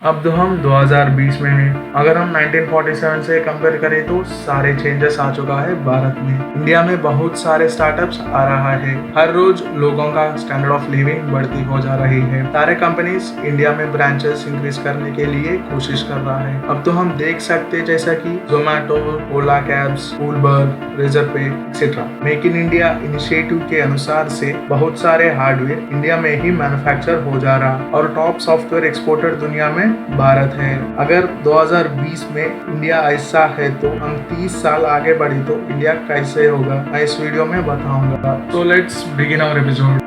अब तो हम 2020 में हैं। अगर हम 1947 से कंपेयर करें तो सारे चेंजेस आ चुका है भारत में। इंडिया में बहुत सारे स्टार्टअप्स आ रहा है। हर रोज लोगों का स्टैंडर्ड ऑफ लिविंग बढ़ती हो जा रही है। सारे कंपनीज इंडिया में ब्रांचेस इंक्रीज करने के लिए कोशिश कर रहा है। अब तो हम देख सकते जैसा कि Zomato, Ola cabs, Uber, Razorpay etcetera. Make in India initiative के अनुसार से बहुत सारे हार्डवेयर इंडिया में ही मैन्युफैक्चर हो जा रहा और टॉप सॉफ्टवेयर एक्सपोर्टर दुनिया में भारत है। अगर 2020 में इंडिया ऐसा है तो हम 30 साल आगे बढ़ी तो इंडिया कैसे होगा, मैं इस वीडियो में बताऊंगा। तो लेट्स बिगिन आवर एपिसोड।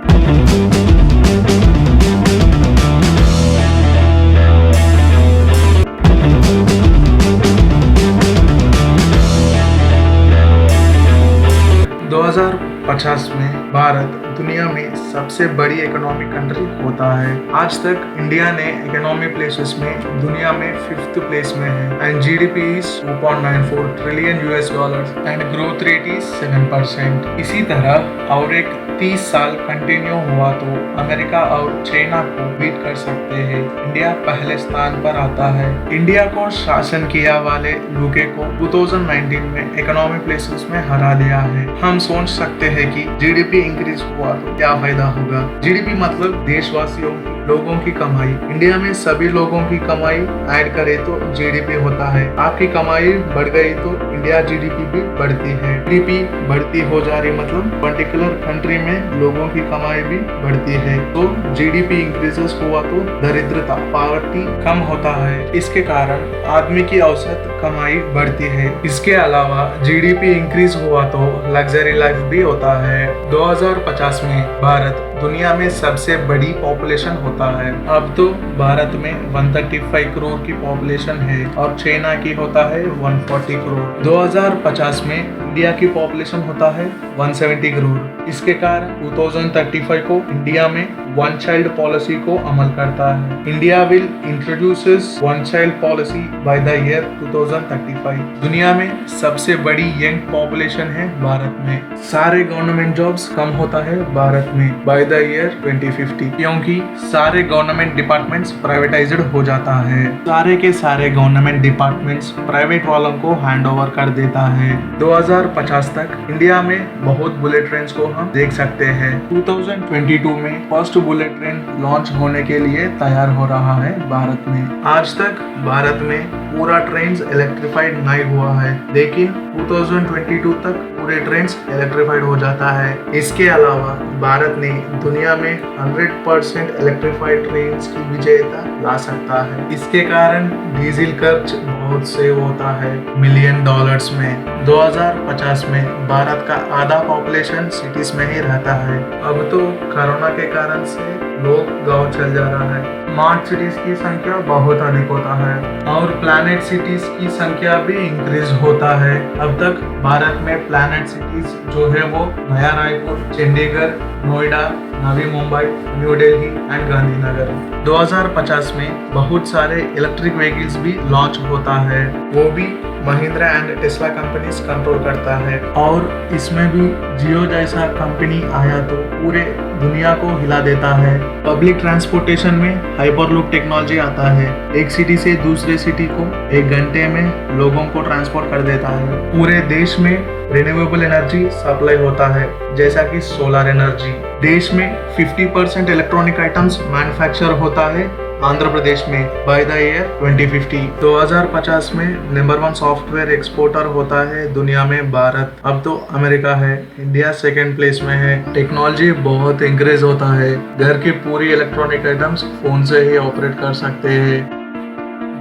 दो 2050 में भारत दुनिया में सबसे बड़ी इकोनॉमिक कंट्री होता है। आज तक इंडिया ने इकोनॉमी प्लेसेस में दुनिया में 5th प्लेस में है and GDP is 2.94 trillion US dollars and growth rate is 7%। इसी तरह और एक 30 साल कंटिन्यू हुआ तो अमेरिका और चाइना को बीट कर सकते हैं। इंडिया पहले स्थान पर आता है। इंडिया को शासन किया वाले यूके को 2019 में इकोनॉमी प्लेसेस में हरा दिया है। हम सोच सकते हैं कि जीडीपी इंक्रीज हुआ तो क्या फायदा होगा। जीडीपी मतलब देशवासियों की, लोगों की कमाई। इंडिया में सभी लोगों की कमाई ऐड करे तो जीडीपी होता है। आपकी कमाई बढ़ गई तो इंडिया जीडीपी भी बढ़ती है। जीडीपी बढ़ती हो जा रही मतलब पर्टिकुलर कंट्री में लोगों की कमाई भी बढ़ती है। तो जीडीपी इंक्रीजेस हुआ तो दरिद्रता, पॉवर्टी कम होता है। इसके कारण आदमी की औसत कमाई बढ़ती है। इसके अलावा जीडीपी इंक्रीज हुआ तो लग्जरी लाइफ भी होता है। 2050 में भारत दुनिया में सबसे बड़ी पॉपुलेशन होता है। अब तो भारत में 135 करोड़ की पॉपुलेशन है और चाइना की होता है 140 करोड़। 2050 में इंडिया की पॉपुलेशन होता है 170 करोड़। इसके कारण 2035 को इंडिया में वन चाइल्ड पॉलिसी को अमल करता है। India will introduces one child policy by the year 2035। दुनिया में सबसे बड़ी यंग पॉपुलेशन है भारत में। सारे गवर्नमेंट जॉब्स कम होता है भारत में बाय द ईयर 2050 क्योंकि सारे गवर्नमेंट डिपार्टमेंट्स प्राइवेटाइज्ड हो जाता है। सारे के सारे गवर्नमेंट डिपार्टमेंट्स प्राइवेट वालों को हैंड ओवर कर देता है। 2050 तक इंडिया में बहुत बुलेट ट्रेन को हम देख सकते हैं। 2022 में फर्स्ट बुलेट ट्रेन लॉन्च होने के लिए तैयार हो रहा है भारत में। आज तक भारत में पूरा ट्रेन इलेक्ट्रिफाइड नहीं हुआ है, लेकिन 2022 तक पूरे ट्रेन इलेक्ट्रिफाइड हो जाता है। इसके अलावा भारत ने दुनिया में 100% इलेक्ट्रिफाइड ट्रेन की विजेता ला सकता है। इसके कारण डीजल खर्च बहुत सेव होता है $1 मिलियन में। 2050 में भारत का आधा पॉपुलेशन सिटीज में ही रहता है। अब तो कोरोना के कारण से लोग गांव चल जा रहा है। स्मार्ट सिटीज की संख्या बहुत अधिक होता है और प्लैनेट सिटीज की संख्या भी इंक्रीज होता है। अब तक भारत में प्लैनेट सिटीज जो है वो नया रायपुर, चंडीगढ़, नोएडा, नवी मुंबई, न्यू दिल्ली एंड गांधीनगर। 2050 में बहुत सारे इलेक्ट्रिक व्हीकल्स भी लॉन्च होता है, वो भी Mahindra and Tesla companies control करता है। और इसमें भी जियो जैसा कंपनी आया तो पूरे दुनिया को हिला देता है। पब्लिक ट्रांसपोर्टेशन में हाइपरलूप टेक्नोलॉजी आता है। एक सिटी से दूसरे सिटी को 1 घंटे में लोगों को ट्रांसपोर्ट कर देता है। पूरे देश में रिन्यूएबल एनर्जी सप्लाई होता है, जैसा कि सोलर एनर्जी। देश में 50% इलेक्ट्रॉनिक आइटम्स मैन्युफैक्चर होता है आंध्र प्रदेश में बाय द ईयर 2050। 2050 में नंबर 1 सॉफ्टवेयर एक्सपोर्टर होता है दुनिया में भारत। अब तो अमेरिका है, इंडिया 2nd प्लेस में है। टेक्नोलॉजी बहुत इंक्रीज होता है। घर की पूरी इलेक्ट्रॉनिक आइटम्स फोन से ही ऑपरेट कर सकते हैं।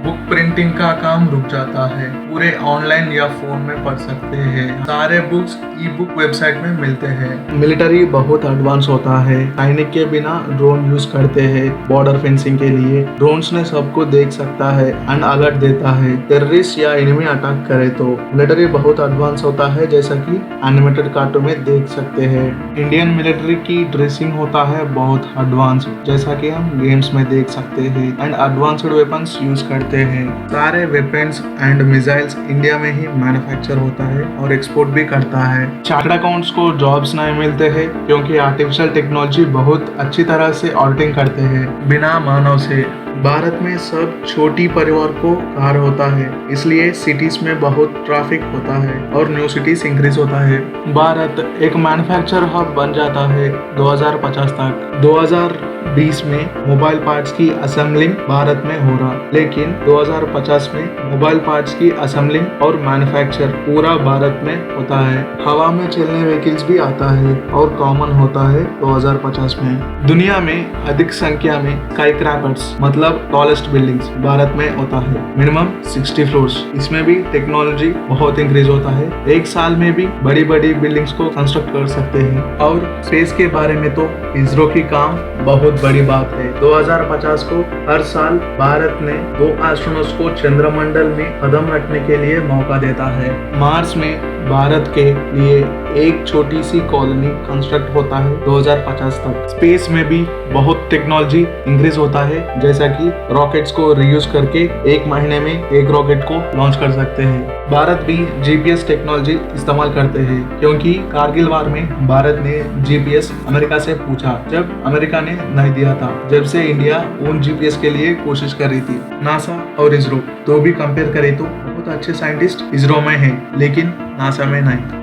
बुक प्रिंटिंग का काम रुक जाता है, पूरे ऑनलाइन या फोन में पढ़ सकते हैं। सारे बुक्स ई बुक वेबसाइट में मिलते हैं। मिलिट्री बहुत एडवांस होता है। सैनिक के बिना ड्रोन यूज करते हैं बॉर्डर फेंसिंग के लिए। ड्रोन्स ने सबको देख सकता है एंड अलर्ट देता है टेररिस्ट या एनिमी अटैक करे तो। मिलिट्री बहुत एडवांस होता है, जैसा कि एनिमेटेड कार्टून में देख सकते हैं। इंडियन मिलिट्री की ड्रेसिंग होता है बहुत एडवांस, जैसा कि हम गेम्स में देख सकते हैं एंड एडवांस्ड वेपन्स यूज करते हैं। सारे वेपन्स एंड मिसाइल्स इंडिया में ही मैन्युफैक्चर होता है और एक्सपोर्ट भी करता है। चार्टर्ड अकाउंट्स को जॉब्स नहीं मिलते हैं क्योंकि आर्टिफिशियल टेक्नोलॉजी बहुत अच्छी तरह से ऑडिटिंग करते हैं बिना मानव से। भारत में सब छोटी परिवार को कार होता है, इसलिए सिटीज में बहुत ट्रैफिक होता है और न्यू सिटीज इंक्रीज होता है। भारत एक मैन्युफैक्चर हब बन जाता है 2050 तक। 2020 में मोबाइल पार्ट्स की असेंबलिंग भारत में हो रहा, लेकिन 2050 में मोबाइल पार्ट्स की असेंबलिंग और मैन्युफैक्चर पूरा भारत में होता है। हवा में चलने व्हीकल्स भी आता है और कॉमन होता है 2050 में। दुनिया में अधिक संख्या में स्काईक्रैपर्स मतलब टॉलेस्ट बिल्डिंग्स भारत में होता है, मिनिमम 60 फ्लोर्स। इसमें भी टेक्नोलॉजी बहुत इंक्रीज होता है, एक साल में भी बड़ी बड़ी बिल्डिंग्स को कंस्ट्रक्ट कर सकते हैं। और स्पेस के बारे में तो इसरो की काम बहुत बड़ी बात है। 2050 को हर साल भारत ने 2 एस्ट्रोनॉट्स को चंद्रमंडल में कदम रखने के लिए मौका देता है। मार्स में भारत के लिए एक छोटी सी कॉलोनी कंस्ट्रक्ट होता है 2050 तक। स्पेस में भी बहुत टेक्नोलॉजी इंक्रीज होता है, जैसा कि रॉकेट्स को रीयूज करके 1 महीने में एक रॉकेट को लॉन्च कर सकते हैं। भारत भी जीपीएस टेक्नोलॉजी इस्तेमाल करते हैं, क्योंकि कारगिल वार में भारत ने जीपीएस अमेरिका से पूछा, जब अमेरिका ने नहीं दिया था। जब से इंडिया उन जीपीएस के लिए कोशिश कर रही थी। नासा और इसरो तो भी कंपेयर करें तो बहुत अच्छे साइंटिस्ट इसरो में हैं, लेकिन नासा में नहीं।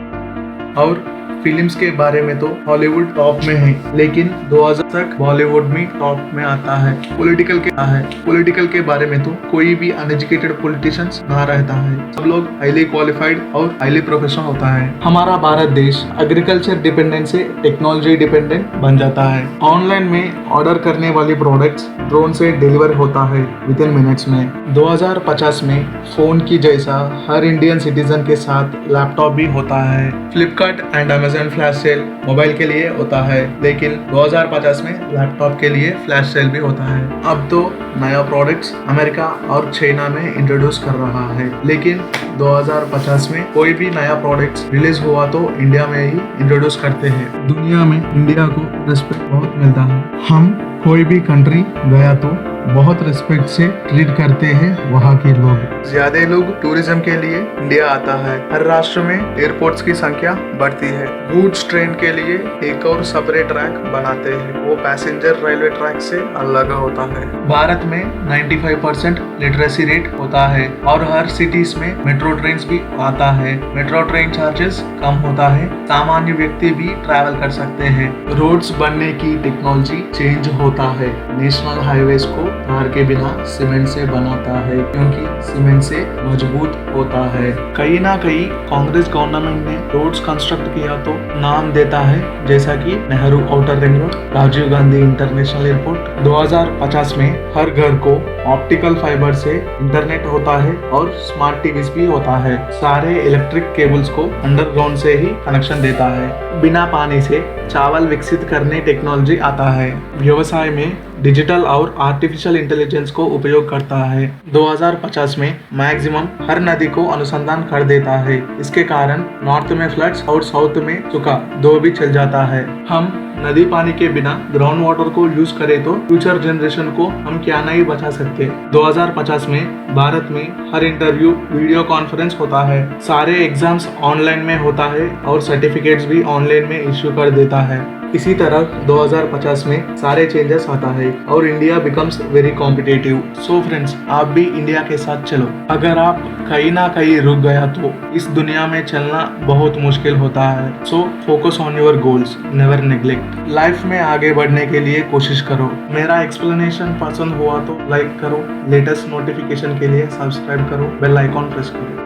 और फिल्म्स के बारे में तो हॉलीवुड टॉप में है, लेकिन 2000 तक बॉलीवुड में टॉप में आता है। पॉलिटिकल के बारे में तो कोई भी अनएजुकेटेड पॉलिटिशियंस ना रहता है, सब लोग हाईली क्वालिफाइड और हाईली प्रोफेशनल होता है। हमारा भारत देश एग्रीकल्चर डिपेंडेंट से टेक्नोलॉजी डिपेंडेंट बन जाता है। ऑनलाइन में ऑर्डर करने वाली प्रोडक्ट्स ड्रोन से डिलीवर होता है विद इन मिनट्स में। 2050 में फोन की जैसा हर इंडियन सिटीजन के साथ लैपटॉप भी होता है। Flipkart and Amazon flash sale mobile के लिए होता है, लेकिन 2050 में लैपटॉप के लिए फ्लैश सेल भी होता है। अब तो नया प्रोडक्ट्स अमेरिका और चाइना में इंट्रोड्यूस कर रहा है, लेकिन 2050 में कोई भी नया प्रोडक्ट्स रिलीज हुआ तो इंडिया में ही इंट्रोड्यूस करते हैं। दुनिया में इंडिया को रिस्पेक्ट बहुत मिलता है। हम कोई भी कंट्री गया तो बहुत रिस्पेक्ट से ट्रीट करते हैं वहाँ के लोग। ज्यादा लोग टूरिज्म के लिए इंडिया आता है। हर राष्ट्र में एयरपोर्ट्स की संख्या बढ़ती है। गुड्स ट्रेन के लिए एक और सेपरेट ट्रैक बनाते हैं, वो पैसेंजर रेलवे ट्रैक से अलग होता है। भारत में 95% लिटरेसी रेट होता है और हर सिटीज में मेट्रो ट्रेन भी आता है। मेट्रो ट्रेन चार्जेस कम होता है, सामान्य व्यक्ति भी ट्रैवल कर सकते हैं। रोड्स बनने की टेक्नोलॉजी चेंज होता है। नेशनल हाईवेज को तार के बिना सीमेंट से बनाता है, क्योंकि सीमेंट से मजबूत होता है। कहीं ना कहीं कांग्रेस गवर्नमेंट ने रोड्स कंस्ट्रक्ट किया तो नाम देता है, जैसा कि Nehru outer ring road, Rajiv Gandhi international airport. 2050 में हर घर को ऑप्टिकल फाइबर से इंटरनेट होता है और स्मार्ट टीवीज भी होता है। सारे इलेक्ट्रिक केबल्स को अंडरग्राउंड से ही कनेक्शन देता है। बिना पानी से चावल विकसित करने टेक्नोलॉजी आता है। व्यवसाय में डिजिटल और आर्टिफिशियल इंटेलिजेंस को उपयोग करता है। 2050 में मैक्सिमम हर नदी को अनुसंधान कर देता है। इसके कारण नॉर्थ में फ्लड्स और साउथ में सूखा दो भी चल जाता है। हम नदी पानी के बिना ग्राउंड वाटर को यूज करें तो फ्यूचर जनरेशन को हम क्या नहीं बचा सकते। 2050 में भारत में हर इंटरव्यू वीडियो कॉन्फ्रेंस होता है। सारे एग्जाम्स ऑनलाइन में होता है और सर्टिफिकेट्स भी ऑनलाइन में इश्यू कर देता है। इसी तरह 2050 में सारे चेंजेस आता है और India becomes very competitive. So friends, आप भी इंडिया के साथ चलो। अगर आप कहीं ना कहीं रुक गया तो इस दुनिया में चलना बहुत मुश्किल होता है। So focus on your goals, never neglect. Life में आगे बढ़ने के लिए कोशिश करो। मेरा एक्सप्लेनेशन पसंद हुआ तो लाइक करो, लेटेस्ट नोटिफिकेशन के लिए सब्सक्राइब करो, बेल आइकॉन प्रेस करो।